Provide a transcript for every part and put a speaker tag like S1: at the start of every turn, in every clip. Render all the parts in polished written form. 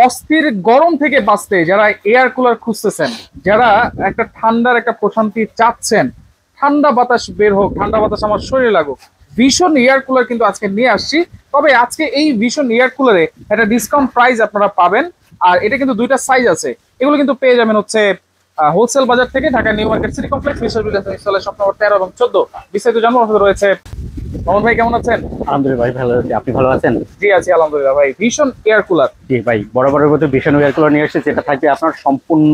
S1: অস্থির গরম থেকে বাঁচতে যারা এয়ার কুলার খুঁজতেছেন, যারা একটা ঠান্ডার একটা প্রশান্তি চাচ্ছেন, ঠান্ডা বাতাস বের হোক, ঠান্ডা বাতাস আমার শরীরে লাগুক, ভীষণ এয়ার কুলার কিন্তু আজকে নিয়ে আসছি। তবে আজকে এই ভীষণ এয়ার কুলারে একটা ডিসকাউন্ট প্রাইস আপনারা পাবেন। আর এটা কিন্তু দুইটা সাইজ আছে, এগুলো কিন্তু পেয়ে যাবেন হচ্ছে হোলসেল বাজার থেকে, Dhaka new market city complex, shop number 13 এবং 14। বিস্তারিত জানবো আমাদের রয়েছে। মোহাম্মদ ভাই কেমন আছেন?
S2: আলহামদুলিল্লাহ ভাই, ভালো আছি। আপনি ভালো আছেন?
S1: জি আছি আলহামদুলিল্লাহ ভাই। ভীষণ এয়ার কুলার।
S2: জি ভাই, বরাবরের মতো ভীষণ এয়ার কুলার নিয়ে এসেছে, যেটা থাকবে আপনার সম্পূর্ণ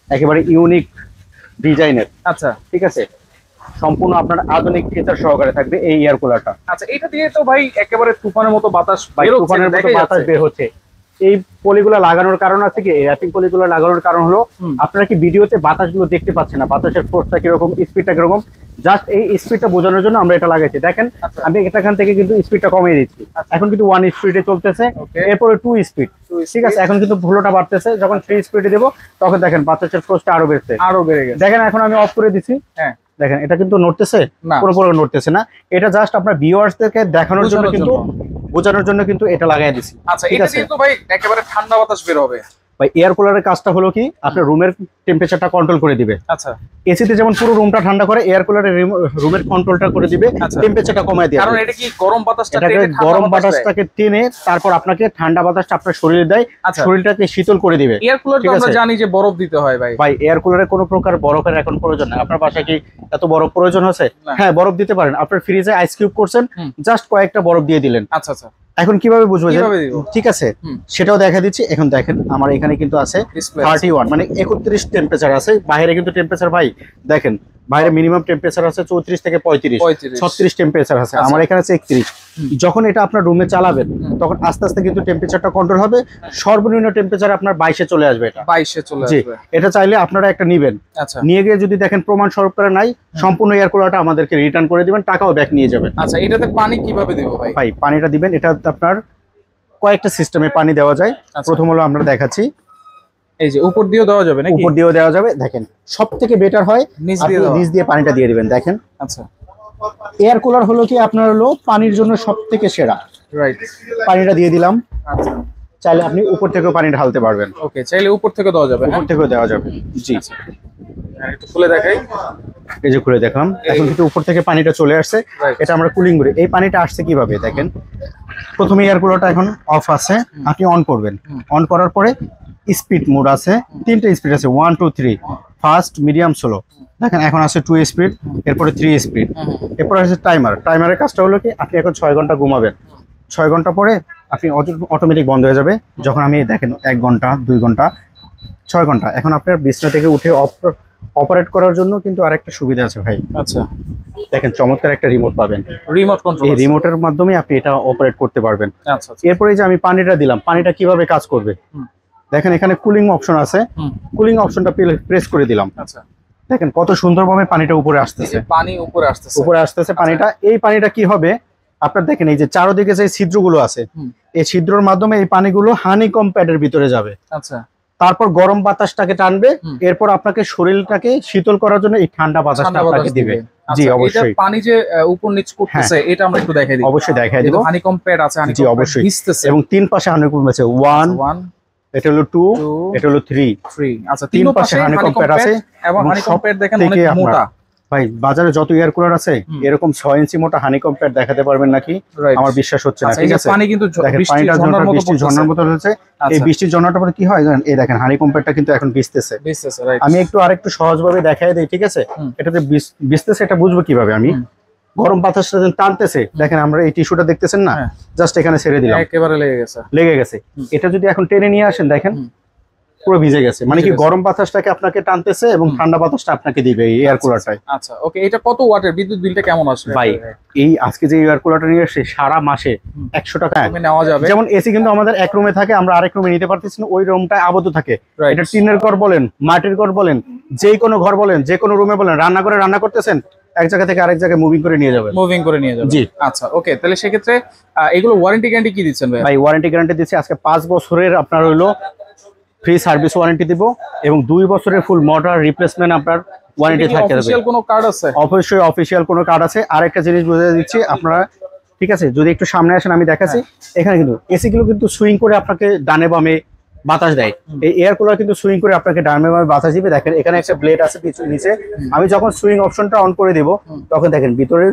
S2: একেবারে ইউনিক ডিজাইনের।
S1: আচ্ছা
S2: ঠিক আছে, সম্পূর্ণ আপনার আধুনিক ফিচার সহকারে থাকবে এই এয়ার কুলারটা।
S1: আচ্ছা, এটা দিয়ে তো ভাই একেবারে তুফানের মতো বাতাস
S2: ভাই তুফানের মতো বাতাস বের হচ্ছে। এই পলিগুলো লাগানোর কারণ আছে কি, এই র্যাপিং পলিগুলো লাগানোর কারণ হলো আপনারা কি ভিডিওতে বাতাসগুলো দেখতে পাচ্ছেন না, বাতাসের ফোর্সটা কিরকম, স্পিডটা কিরকম, জাস্ট এই স্পিডটা বোঝানোর জন্য আমরা এটা লাগাইছি। দেখেন আমি এখান থেকে কিন্তু স্পিডটা কমিয়ে দিচ্ছি, এখন কিন্তু 1 স্পিডে চলতেছে, এরপরে 2 স্পিড। ঠিক আছে, এখন কিন্তু ফ্লোটা বাড়তেছে, যখন 3 স্পিডে দেবো তখন দেখেন বাতাসের ফোর্সটা আরো বেড়ে গেছে। দেখেন এখন আমি অফ করে দিচ্ছি, হ্যাঁ দেখেন এটা কিন্তু নড়তেছে, পুরোপুরি নড়তেছে না। এটা জাস্ট আপনার ভিউয়ার্সদেরকে দেখানোর জন্য কিন্তু, বোঝানোর জন্য কিন্তু এটা লাগাই দিছি।
S1: আচ্ছা, এটা দিয়ে তো ভাই একেবারে ঠান্ডা বাতাস বের হবে।
S2: ভাই এয়ার কুলারের কাজটা হলো কি, আপনার রুমের টেম্পারেচারটা কন্ট্রোল করে দিবে।
S1: আচ্ছা,
S2: এসিতে যেমন পুরো রুমটা ঠান্ডা করে, এয়ার কুলারের রুমের কন্ট্রোলটা করে দিবে, টেম্পারেচারটা কমায় দিবে।
S1: কারণ এটা কি গরম
S2: বাতাসটাকে টেনে তারপর আপনাকে ঠান্ডা বাতাসটা আপনার শরীরে দেয়, শরীরটাকে শীতল করে দিবে।
S1: এয়ার কুলার তো আমরা জানি যে বরফ দিতে হয় ভাই।
S2: ভাই এয়ার কুলারে কোনো প্রকার বরফের এখন প্রয়োজন নেই। আপনার বাসায় কি এত বরফ প্রয়োজন আছে? হ্যাঁ, বরফ দিতে পারেন। আপনার ফ্রিজে আইস কিউব করছেন, জাস্ট কয়েকটা বরফ দিয়ে দিলেন।
S1: আচ্ছা আচ্ছা,
S2: এখন কিভাবে বুঝবো? ঠিক আছে, সেটাও দেখা দিচ্ছি। এখন দেখেন আমার এখানে কিন্তু আছে 31, মানে 31 টেম্পারেচার আছে। বাইরে কিন্তু টেম্পারেচার ভাই দেখেন, বাইরে মিনিমাম টেম্পারেচার আছে 34 থেকে 35, 36 টেম্পারেচার আছে। আমার এখানে আছে 31। যখন এটা আপনার রুমে চালাবেন তখন আস্তে আস্তে কিন্তু টেম্পারেচারটা কন্ট্রোল হবে, সর্বনিম্ন টেম্পারেচার আপনার 22-এ চলে আসবে। এটা
S1: 22-এ চলে আসবে।
S2: এটা চাইলে আপনারা একটা নিবেন, নিয়ে গিয়ে যদি দেখেন প্রমাণ স্বরূপ করে নাই, সম্পূর্ণ এয়ার কুলারটা আমাদেরকে রিটার্ন করে দিবেন, টাকাও ব্যাক নিয়ে যাবেন।
S1: আচ্ছা, এটাতে পানি কিভাবে দেব ভাই?
S2: ভাই পানিটা দিবেন, এটা আপনার কয়েকটা সিস্টেমে পানি দেওয়া যায়। প্রথম হলো আমরা দেখাচ্ছি,
S1: এই যে উপর দিয়েও দেওয়া যাবে নাকি?
S2: উপর দিয়েও দেওয়া যাবে। দেখেন সবথেকে বেটার হয় নিচ দিয়ে পানিটা দিয়ে দিবেন। দেখেন
S1: আচ্ছা,
S2: এয়ার কুলার হলো কি আপনার হলো পানির জন্য সবথেকে সেরা।
S1: রাইট,
S2: পানিটা দিয়ে দিলাম।
S1: আচ্ছা,
S2: চাইলে আপনি উপর থেকেও পানি ঢালতে পারবেন।
S1: ওকে, চাইলে উপর থেকে দেওয়া যাবে,
S2: উপর থেকেও দেওয়া যাবে। জি,
S1: একটু খুলে দেখাই।
S2: এই যে খুলে দেখলাম, এখন কিন্তু উপর থেকে পানিটা চলে আসছে। এটা আমরা কুলিং করি। এই পানিটা আসছে কিভাবে দেখেন, প্রথমে এয়ার কুলারটা এখন অফ আছে, আপনি অন করবেন। অন করার পরে স্পিড মোড আছে, 3টে স্পিড আছে, 1 2 3, ফাস্ট, মিডিয়াম, স্লো। দেখেন এখন আছে 2 স্পিড, এরপরে 3 স্পিড, এরপরে আছে টাইমার। টাইমারের কাজটা হলো কি, আপনি এখন 6 ঘন্টা ঘুমাবেন, 6 ঘন্টা পরে আপনি অটোমেটিক বন্ধ হয়ে যাবে। যখন আমি দেখেন 1 ঘন্টা 2 ঘন্টা 6 ঘন্টা, এখন আপনার বিছনা থেকে উঠে অপারেট করার জন্য কিন্তু আরেকটা সুবিধা আছে ভাই।
S1: আচ্ছা,
S2: দেখেন চমৎকার একটা রিমোট পাবেন,
S1: রিমোট কন্ট্রোল।
S2: এই রিমোটের মাধ্যমে আপনি এটা অপারেট করতে পারবেন।
S1: আচ্ছা,
S2: এরপরে যে আমি পানিটা দিলাম, পানিটা কিভাবে কাজ করবে দেখেন, এখানে কুলিং অপশন আছে, কুলিং অপশনটা প্রেস করে দিলাম।
S1: আচ্ছা,
S2: দেখেন কত সুন্দরভাবে পানিটা উপরে আসতেছে,
S1: পানি উপরে আসতেছে
S2: পানিটা। এই পানিটা কি হবে আপনার দেখেন, এই যে চারদিকে যে ছিদ্রগুলো আছে, এই ছিদ্রের মাধ্যমে এই পানিগুলো হানিকম প্যাডের ভিতরে যাবে।
S1: আচ্ছা,
S2: তারপর গরম বাতাসটাকে টানবে, এরপর আপনাকে শরীরটাকে শীতল করার জন্য এই ঠান্ডা বাতাসটা আপনাকে দিবে। জি অবশ্যই,
S1: পানি যে উপর নিচ করতেছে এটা আমরা একটু দেখাই দিই।
S2: অবশ্যই দেখাই দেব।
S1: হানিকম প্যাড আছে,
S2: জি অবশ্যই, এবং 3 পাশে হানিকম আছে, 1, এটা হলো 2, এটা হলো 3।
S1: আচ্ছা, 3 পাশে হানিকম প্যাড আছে, এবং হানিকম প্যাড দেখেন অনেক মোটা।
S2: ভাই বাজারে যত এয়ার কুলার আছে এরকম 6 ইঞ্চি মোটা হানিকম প্যাড দেখাতে পারবেন নাকি? আমার বিশ্বাস হচ্ছে না। ঠিক আছে,
S1: পানি কিন্তু
S2: বৃষ্টির ঝর্ণার মতো হচ্ছে। এই বৃষ্টির ঝর্ণাটার পরে কি হয় জানেন, এই দেখেন হানিকম প্যাডটা কিন্তু এখন ভিজতেছে। আমি আরেকটু সহজভাবে দেখাই দেই। ঠিক আছে, এটাতে ভিজতেছে, এটা বুঝবো কিভাবে? আমি গরম বাতাসটা টানতেছে, দেখেন আমরা এই টিস্যুটা দেখতেছেন না, জাস্ট এখানে ছেড়ে দিলাম, একেবারে লেগে গেছে। এটা যদি এখন টেনে নিয়ে আসেন, দেখেন পুরো ভিজে গেছে। মানে কি গরম বাতাসটাকে আপনাকে টানতেছে এবং ঠান্ডা বাতাসটা আপনাকে দিবে এই এয়ার কুলারটাই।
S1: আচ্ছা, ওকে, এটা কত ওয়াটের? বিদ্যুৎ বিলটা কেমন আসবে
S2: ভাই? এই আজকে যে এয়ার কুলারটা নিয়ে আসছে সারা মাসে 100 টাকা
S1: নেওয়া যাবে।
S2: যেমন এসি কিন্তু আমাদের এক রুমে থাকে, আমরা আরেক রুমে নিতে পারতেছি না, ওই রুমটায় আবদ্ধ থাকে। এটা টিনের ঘর বলেন, মাটির ঘর বলেন, যে কোনো ঘর বলেন, যে কোনো রুমে বলেন, রান্না করতেছেন, এক জায়গা থেকে আরেক জায়গায় মুভিং করে নিয়ে যাবেন।
S1: জি, আচ্ছা, ওকে। তাহলে সেক্ষেত্রে এগুলো ওয়ারেন্টি গ্যারান্টি কি দিচ্ছেন ভাই?
S2: ভাই ওয়ারেন্টি গ্যারান্টি দিচ্ছি আজকে 5 বছরের আপনার হলো ফ্রি সার্ভিস ওয়ারেন্টি দিব, এবং 2 বছরের ফুল মোটর রিপ্লেসমেন্ট আপনার ওয়ারেন্টি থাকতে হবে।
S1: অফিশিয়াল কোনো কার্ড আছে?
S2: অবশ্যই অফিশিয়াল কোনো কার্ড আছে। আরেকটা জিনিস বুঝিয়ে দিচ্ছি আপনারা, ঠিক আছে, যদি একটু সামনে আসেন আমি দেখাচ্ছি। এখানে কিন্তু এসি গুলো কিন্তু সুইং করে আপনাকে ডানে বামে বাতাস দেয়। এই এয়ার কুলার কিন্তু সুইং করে আপনাকে ডানে বামে বাতাস দিবে। দেখেন এখানে একটা ব্লেড আছে নিচে, আমি যখন সুইং অপশনটা অন করে দিব তখন দেখেন ভিতরের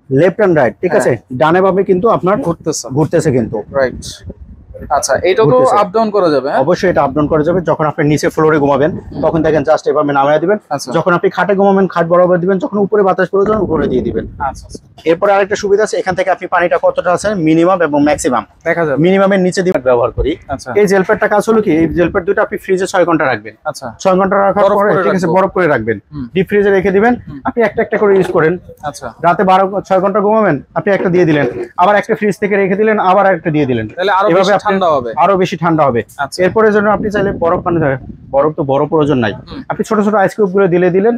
S2: লেফট এন্ড রাইট, ঠিক আছে, ডানে বামে কিন্তু আপনার ঘুরতেছে কিন্তু।
S1: রাইট, আচ্ছা এটাও তো আপ ডাউন করা যাবে?
S2: অবশ্যই এটা আপ ডাউন করা যাবে। যখন আপনি নিচে ফ্লোরে ঘুমাবেন তখন দেখেন জাস্ট এভাবে নামিয়ে দিবেন, যখন আপনি খাটে ঘুমাবেন খাট বরাবর দিবেন, যখন উপরে বাতাস প্রয়োজন উপরে দিয়ে দিবেন।
S1: আচ্ছা,
S2: এরপরে আরেকটা সুবিধা আছে, এখান থেকে আপনি পানিটা কতটা আছে মিনিমাম এবং ম্যাক্সিমাম
S1: দেখা যাবে।
S2: মিনিমামের নিচে দিয়ে ব্যবহার করি। এই জেল প্যাডটা কাজ হলো কি, এই জেল প্যাড দুটো আপনি ফ্রিজে 6 ঘন্টা রাখবেন।
S1: আচ্ছা,
S2: 6 ঘন্টা রাখার পরে ঠিক আছে বরফ করে রাখবেন, ডিপ ফ্রিজে রেখে দিবেন। আপনি একটা একটা করে ইউজ করেন।
S1: আচ্ছা,
S2: রাতে 6 ঘন্টা ঘুমাবেন, আপনি একটা দিয়ে দিলেন, আবার একটা ফ্রিজ থেকে রেখে দিলেন, আবার একটা দিয়ে দিলেন,
S1: তাহলে আরো বেশি ঠান্ডা হবে,
S2: আরো বেশি ঠান্ডা হবে। এরপরে জন্য আপনি চাইলে বরফ পানি, বরফ তো বড় প্রয়োজন নাই, আপনি ছোট ছোট আইস কিউব গুলো দিলেন,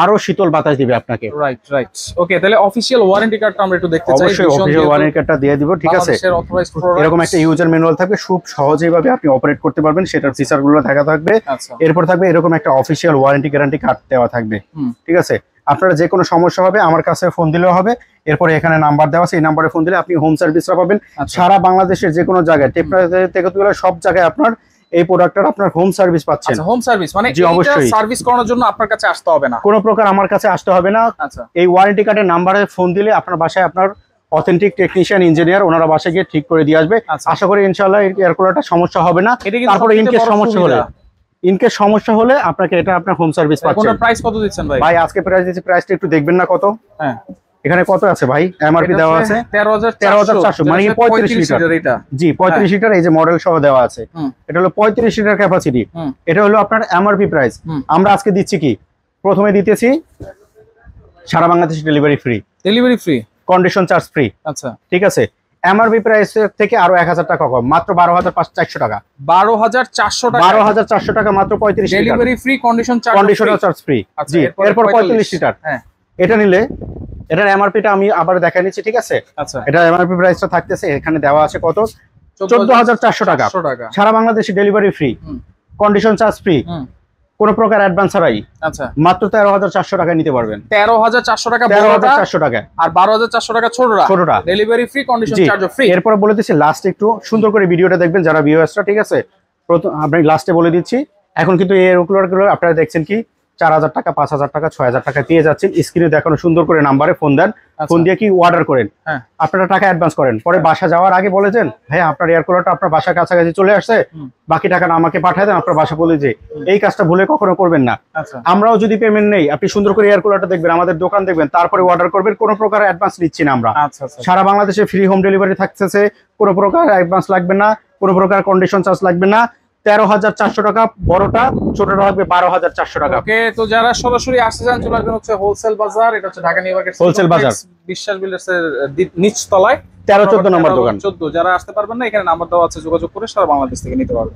S2: আরো শীতল বাতাস দিবে আপনাকে।
S1: রাইট রাইট, ওকে। তাহলে অফিশিয়াল ওয়ারেন্টি কার্ডটা আমরা একটু দেখতে চাই।
S2: অবশ্যই অফিশিয়াল ওয়ারেন্টি কার্ডটা দিয়ে দিব, ঠিক আছে। এরকম একটা ইউজার ম্যানুয়াল থাকবে, খুব সহজেই ভাবে আপনি অপারেট করতে পারবেন, সেটার ফিচার গুলো থাকা থাকবে। এরপর থাকবে এরকম একটা অফিশিয়াল ওয়ারেন্টি গ্যারান্টি কার্ড দেওয়া থাকবে, ঠিক আছে। আপনারা যে কোনো সমস্যা হবে আমার কাছে ফোন দিলেও হবে। এরপরে এখানে নাম্বার দেওয়া আছে, এই নাম্বারে ফোন দিলে আপনি হোম সার্ভিসটা পাবেন সারা বাংলাদেশের যে কোনো জায়গায়, টেকনাফ থেকে তুলে সব জায়গায় আপনার এই প্রোডাক্টটার আপনার হোম সার্ভিস পাচ্ছেন।
S1: হোম সার্ভিস মানে
S2: এটা
S1: সার্ভিস করানোর জন্য আপনার কাছে আসতে হবে না,
S2: কোনো প্রকার আমার কাছে আসতে হবে না। এই ওয়ারেন্টি কার্ডের নাম্বারে ফোন দিলে আপনার বাসায় আপনার অথেন্টিক টেকনিশিয়ান ইঞ্জিনিয়ার ওনারা বাসায় গিয়ে ঠিক করে দিয়ে আসবে। আশা করি ইনশাআল্লাহ এয়ার কুলারটা সমস্যা হবে না। তারপরে ইনকেস সমস্যা হলে আপনাকে এটা আপনার হোম সার্ভিস পাচ্ছেন।
S1: কোন প্রাইস কত দিচ্ছেন ভাই?
S2: ভাই আজকে প্রাইস দিচ্ছি, প্রাইসটা একটু দেখবেন না কত। হ্যাঁ, এখানে কত আছে ভাই? এমআরপি দেওয়া আছে 13,400, মানে 35 লিটার। এটা জি 35 লিটার, এই যে মডেল সহ দেওয়া আছে। এটা হলো 35 লিটার ক্যাপাসিটি। এটা হলো আপনার এমআরপি প্রাইস। আমরা আজকে দিচ্ছি কি, প্রথমে দিতেছি সারা Bangladesh delivery free, condition charge free. আচ্ছা, ঠিক আছে। এমআরপি প্রাইস থেকে আরো 1000 টাকা কম, মাত্র 12,400 টাকা।
S1: 12,400 টাকা,
S2: 12,400 টাকা মাত্র 35 litre
S1: delivery free, condition charge free.
S2: জি, এরপর 45 লিটার। হ্যাঁ, এটা নিলে এটার এমআরপিটা আমি আবার দেখাই নিচ্ছি, ঠিক আছে। আচ্ছা, এটা এমআরপি প্রাইসটা থাকতেছে এখানে দেওয়া আছে কত, 14,400 টাকা। সারা বাংলাদেশে delivery free, condition charge free, কোন প্রকার অ্যাডভান্স ছাড়াই। আচ্ছা, মাত্র 13,400 টাকা নিতে পারবেন।
S1: 13,400 টাকা,
S2: 13,400 টাকা,
S1: আর 12,400 টাকা ছোটটা delivery free, condition charge free.
S2: এরপর বলে দিচ্ছি লাস্ট একটু সুন্দর করে ভিডিওটা দেখবেন যারা ভিউয়ার্সরা, ঠিক আছে। প্রথম আমি লাস্টে বলে দিচ্ছি, এখন কিন্তু এই এয়ারকুলারগুলো আপনারা দেখছেন কি 4,000 টাকা, 5,000 টাকা, 6,000 টাকা পেয়ে যাচ্ছেন। স্ক্রিনে দেখানো সুন্দর করে নাম্বারে ফোন দেন, ফোন দিয়ে কি অর্ডার করেন, আপনারা টাকা অ্যাডভান্স করেন, পরে বাসা যাওয়ার আগে বলে দেন ভাই আপনার এয়ারকুলারটা আপনার বাসার কাছাকাছি চলে আসছে, বাকি টাকাটা আমাকে পাঠিয়ে দেন, আপনার বাসা বলে যে এই কাজটা ভুলে কখনো করবেন না। আমরাও যদি পেমেন্ট নেই, আপনি সুন্দর করে এয়ারকুলারটা দেখবেন, আমাদের দোকান দেখবেন, তারপরে অর্ডার করবেন। কোনো প্রকার অ্যাডভান্স নিচ্ছি না আমরা। সারা বাংলাদেশে ফ্রি হোম ডেলিভারি থাকতেছে, কোনো প্রকার অ্যাডভান্স লাগবে না, কোনো প্রকার কন্ডিশন চার্জ লাগবে না। 13,400 টাকা বড়টা, ছোটটা লাগবে 12,400 টাকা।
S1: ওকে, তো যারা সরাসরি আসতে চান চলে আসবেন হচ্ছে হোলসেল বাজার, এটা হচ্ছে ঢাকা নিউ মার্কেট
S2: হোলসেল বাজার,
S1: বিশ্বাস বিল্ডার্সের নিচ তলায়
S2: 13-14 নম্বর দোকান।
S1: যারা আসতে পারবেন না, এখানে নাম্বার দেওয়া আছে, যোগাযোগ করে সারা বাংলাদেশ থেকে নিতে পারবেন।